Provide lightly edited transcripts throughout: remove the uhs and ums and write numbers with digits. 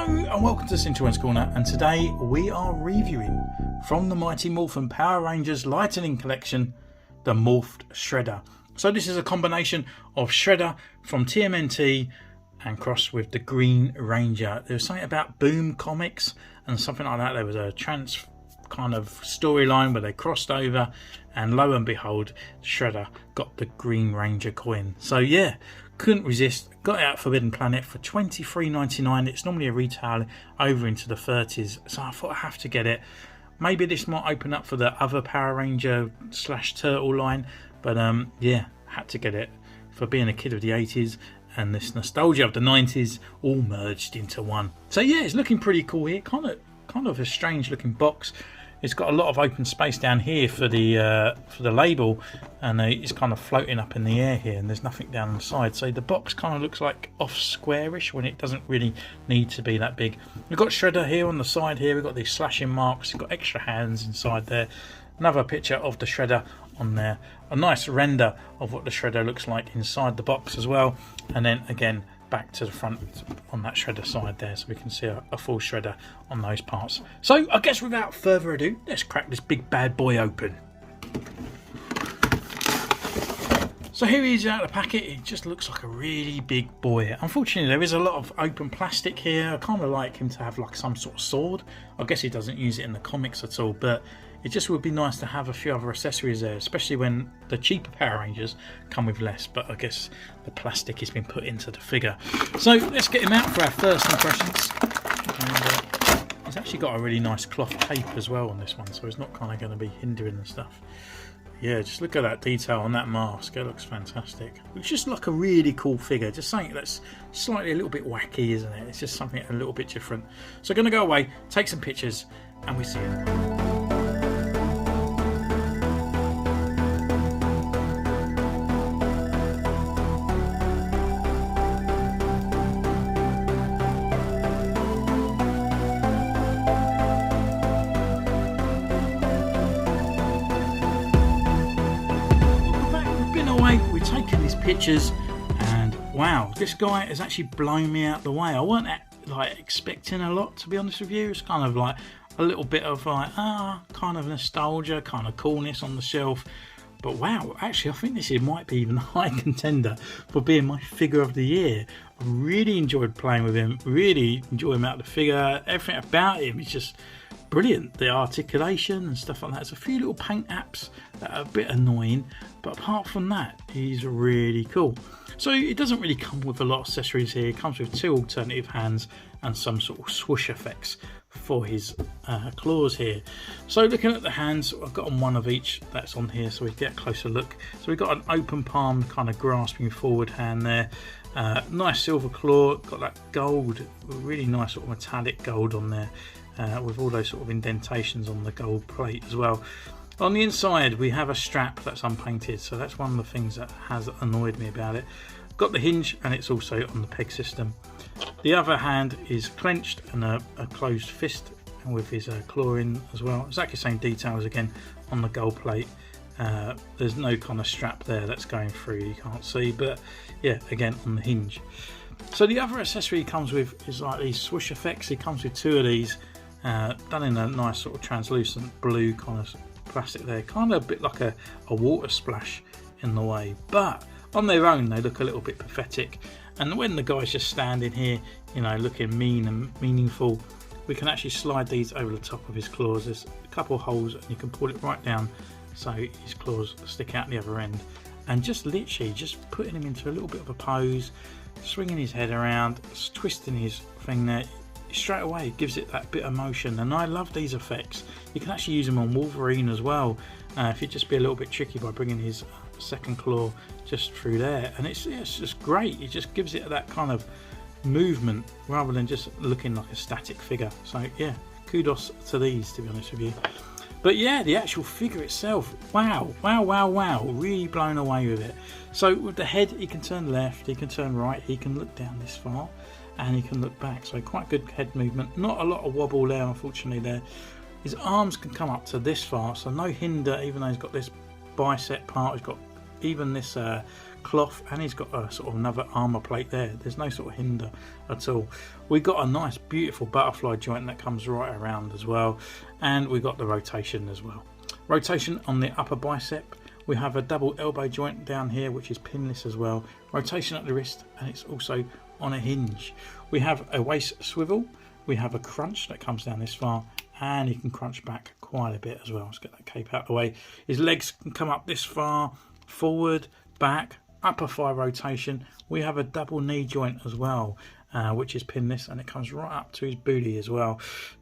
And welcome to Centurion's Corner, and today we are reviewing from the Mighty Morphin Power Rangers Lightning Collection, the Morphed Shredder. So this is a combination of Shredder from TMNT and crossed with the Green Ranger. There was something about Boom Comics and something like that. There was a trans kind of storyline where they crossed over, and lo and behold, Shredder got the Green Ranger coin. So yeah, couldn't resist, got it out Forbidden Planet for $23.99. It's normally a retail over into the 30s, so I thought I have to get it. Maybe this might open up for the other Power Ranger / Turtle line, but yeah, had to get it for being a kid of the 80s and this nostalgia of the 90s all merged into one. So yeah, it's looking pretty cool here. Kind of a strange looking box. It's got a lot of open space down here for the label, and it's kind of floating up in the air here, and there's nothing down the side. So the box kind of looks like off squarish when it doesn't really need to be that big. We've got Shredder here on the side here. We've got these slashing marks. We've got extra hands inside there. Another picture of the Shredder on there. A nice render of what the Shredder looks like inside the box as well. And then again, back to the front on that Shredder side there, so we can see a full Shredder on those parts. So I guess without further ado, let's crack this big bad boy open. So here he is out of the packet. It just looks like a really big boy. Unfortunately, there is a lot of open plastic here. I kind of like him to have like some sort of sword. I guess he doesn't use it in the comics at all, but it just would be nice to have a few other accessories there, especially when the cheaper Power Rangers come with less, but I guess the plastic has been put into the figure. So let's get him out for our first impressions. And, he's actually got a really nice cloth tape as well on this one, so it's not kind of going to be hindering and stuff. Yeah, just look at that detail on that mask. It looks fantastic. It's just like a really cool figure. Just something that's slightly a little bit wacky, isn't it? It's just something a little bit different. So I'm going to go away, take some pictures, and we see you. We're taking these pictures, and wow, this guy has actually blown me out the way. I weren't like expecting a lot, to be honest with you. It's kind of like a little bit of like kind of nostalgia, kind of coolness on the shelf. But wow, actually I think this might be even a high contender for being my figure of the year. I really enjoyed playing with him, really enjoy him out of the figure. Everything about him is just brilliant. The articulation and stuff like that. There's a few little paint apps that are a bit annoying, but apart from that, he's really cool. So it doesn't really come with a lot of accessories here. It comes with two alternative hands and some sort of swoosh effects for his claws here. So looking at the hands, I've got on one of each that's on here so we get a closer look. So we've got an open palm kind of grasping forward hand there. Nice silver claw, got that gold, really nice sort of metallic gold on there. With all those sort of indentations on the gold plate as well. On the inside we have a strap that's unpainted, so that's one of the things that has annoyed me about it. Got the hinge, and it's also on the peg system. The other hand is clenched and a closed fist, and with his claw in as well. Exactly the same details again on the gold plate. There's no kind of strap there that's going through, you can't see, but yeah, again on the hinge. So the other accessory he comes with is like these swoosh effects. He comes with two of these. Done in a nice sort of translucent blue kind of plastic there, kind of a bit like a water splash in the way, but on their own they look a little bit pathetic. And when the guy's just standing here, you know, looking mean and meaningful, we can actually slide these over the top of his claws. There's a couple of holes and you can pull it right down so his claws stick out the other end, and just literally just putting him into a little bit of a pose, swinging his head around, twisting his thing there. Straight away it gives it that bit of motion, and I love these effects. You can actually use them on Wolverine as well, if you just be a little bit tricky by bringing his second claw just through there, and it's just great. It just gives it that kind of movement rather than just looking like a static figure. So yeah, kudos to these, to be honest with you. But yeah, the actual figure itself, wow, really blown away with it. So with the head, he can turn left, he can turn right, he can look down this far, and he can look back. So quite good head movement. Not a lot of wobble there, unfortunately there. His arms can come up to this far, so no hinder, even though he's got this bicep part. He's got even this cloth, and he's got a sort of another armor plate there. There's no sort of hinder at all. We got a nice beautiful butterfly joint that comes right around as well, and we got the rotation as well. Rotation on the upper bicep. We have a double elbow joint down here, which is pinless as well. Rotation at the wrist, and it's also on a hinge. We have a waist swivel. We have a crunch that comes down this far, and he can crunch back quite a bit as well. Let's get that cape out of the way. His legs can come up this far, forward, back, upper thigh rotation. We have a double knee joint as well, which is pinless, and it comes right up to his booty as well.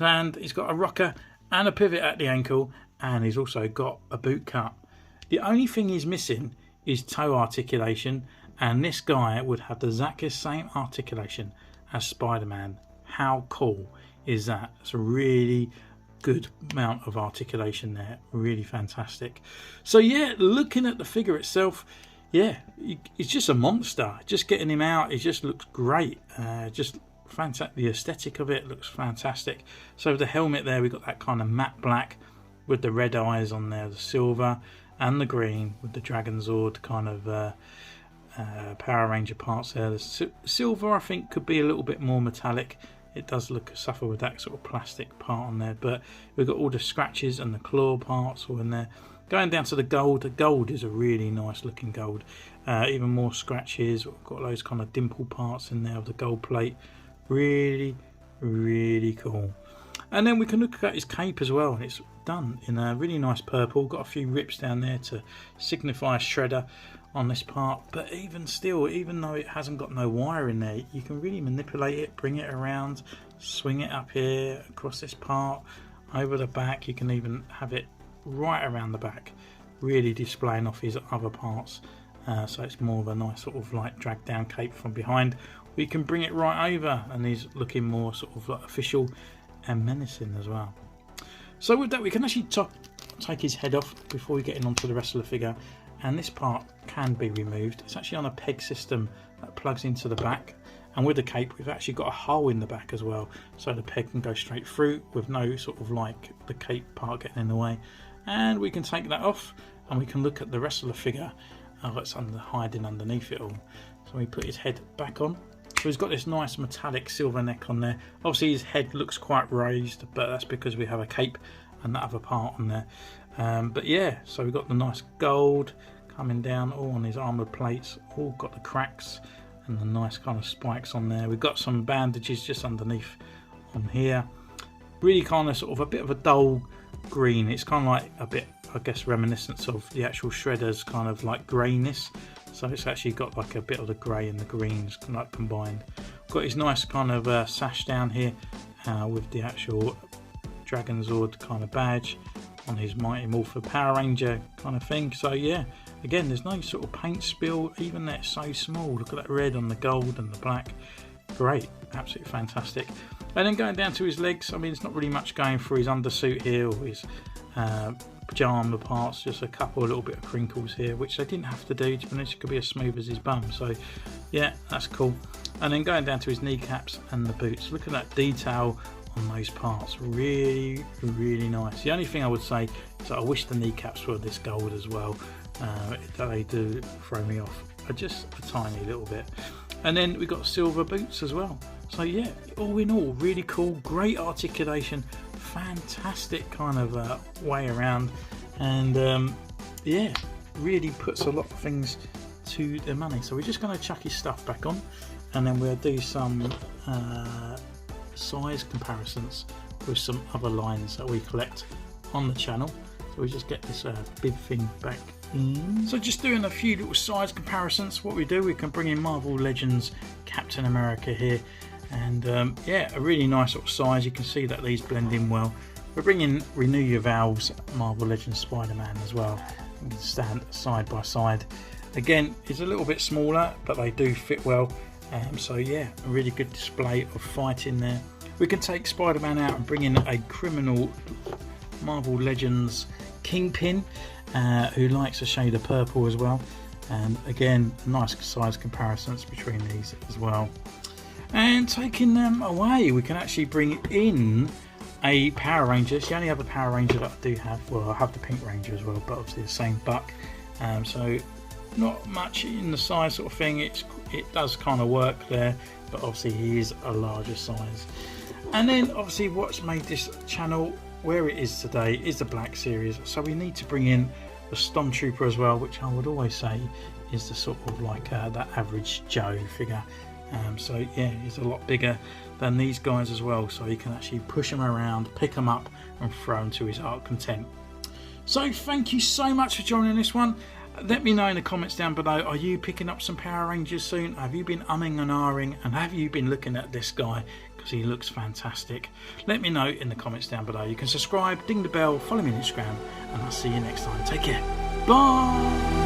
And he's got a rocker and a pivot at the ankle, and he's also got a boot cut. The only thing he's missing is toe articulation, and this guy would have the exact same articulation as Spider-Man. How cool is that? It's a really good amount of articulation there, really fantastic. So yeah, looking at the figure itself, yeah, he's just a monster. Just getting him out, it just looks great. Just fantastic. The aesthetic of it looks fantastic. So the helmet there, we've got that kind of matte black with the red eyes on there, the silver and the green with the Dragon Zord kind of Power Ranger parts there. The silver, I think, could be a little bit more metallic. It does suffer with that sort of plastic part on there, but we've got all the scratches and the claw parts all in there. Going down to the gold. The gold is a really nice looking gold. Even more scratches. We've got those kind of dimple parts in there of the gold plate. Really, really cool. And then we can look at his cape as well, and it's done in a really nice purple. Got a few rips down there to signify a shredder on this part, but even still, even though it hasn't got no wire in there, you can really manipulate it, bring it around, swing it up here across this part, over the back. You can even have it right around the back, really displaying off his other parts, so it's more of a nice sort of like drag down cape from behind. We can bring it right over, and he's looking more sort of like official and menacing as well. So with that, we can actually take his head off before we get in onto the rest of the figure, and this part can be removed. It's actually on a peg system that plugs into the back, and with the cape we've actually got a hole in the back as well, so the peg can go straight through with no sort of like the cape part getting in the way. And we can take that off, and we can look at the rest of the figure. It's hiding underneath it all. So we put his head back on. So he's got this nice metallic silver neck on there. Obviously his head looks quite raised, but that's because we have a cape and that other part on there. But yeah, so we've got the nice gold coming down all on his armoured plates, all got the cracks and the nice kind of spikes on there. We've got some bandages just underneath on here. Really kind of sort of a bit of a dull green. It's kind of like a bit, I guess, reminiscent of the actual Shredder's kind of like greyness. So it's actually got like a bit of the grey and the greens like combined. Got his nice kind of sash down here with the actual Dragon Zord kind of badge on his Mighty Morphed Power Ranger kind of thing. So yeah, again, there's no sort of paint spill, even though it's so small. Look at that red on the gold and the black. Great, absolutely fantastic. And then going down to his legs, I mean, there's not really much going for his undersuit here or his pyjama parts, just a couple, a little bit of crinkles here, which they didn't have to do. To be honest, it could be as smooth as his bum. So yeah, that's cool. And then going down to his kneecaps and the boots, look at that detail on those parts. Really, really nice. The only thing I would say is that I wish the kneecaps were this gold as well. They do throw me off just a tiny little bit. And then we've got silver boots as well. So yeah, all in all, really cool, great articulation, fantastic kind of way around, and yeah, really puts a lot of things to the money. So we're just going to chuck his stuff back on, and then we'll do some size comparisons with some other lines that we collect on the channel. So we just get this big thing back in. So just doing a few little size comparisons. What we do, we can bring in Marvel Legends Captain America here, and yeah, a really nice sort of size. You can see that these blend in well. We're bringing Renew Your Vows Marvel Legends Spider-Man as well. You can stand side by side. Again, it's a little bit smaller, but they do fit well. So yeah, a really good display of fighting there. We can take Spider-Man out and bring in a criminal Marvel Legends Kingpin, who likes a shade of purple as well. And again, nice size comparisons between these as well. And taking them away, we can actually bring in a Power Ranger. It's the only other Power Ranger that I do have. Well, I have the Pink Ranger as well, but obviously the same buck. So not much in the size sort of thing. It does kind of work there, but obviously he is a larger size. And then obviously what's made this channel where it is today is the Black Series, so we need to bring in the Stormtrooper as well, which I would always say is the sort of like that average Joe figure. So yeah, he's a lot bigger than these guys as well, so you can actually push them around, pick them up and throw them to his heart content. So thank you so much for joining this one. Let me know in the comments down below, are you picking up some Power Rangers soon? Have you been umming and ahhing, and have you been looking at this guy, because he looks fantastic? Let me know in the comments down below. You can subscribe, ding the bell, follow me on Instagram, and I'll see you next time. Take care. Bye.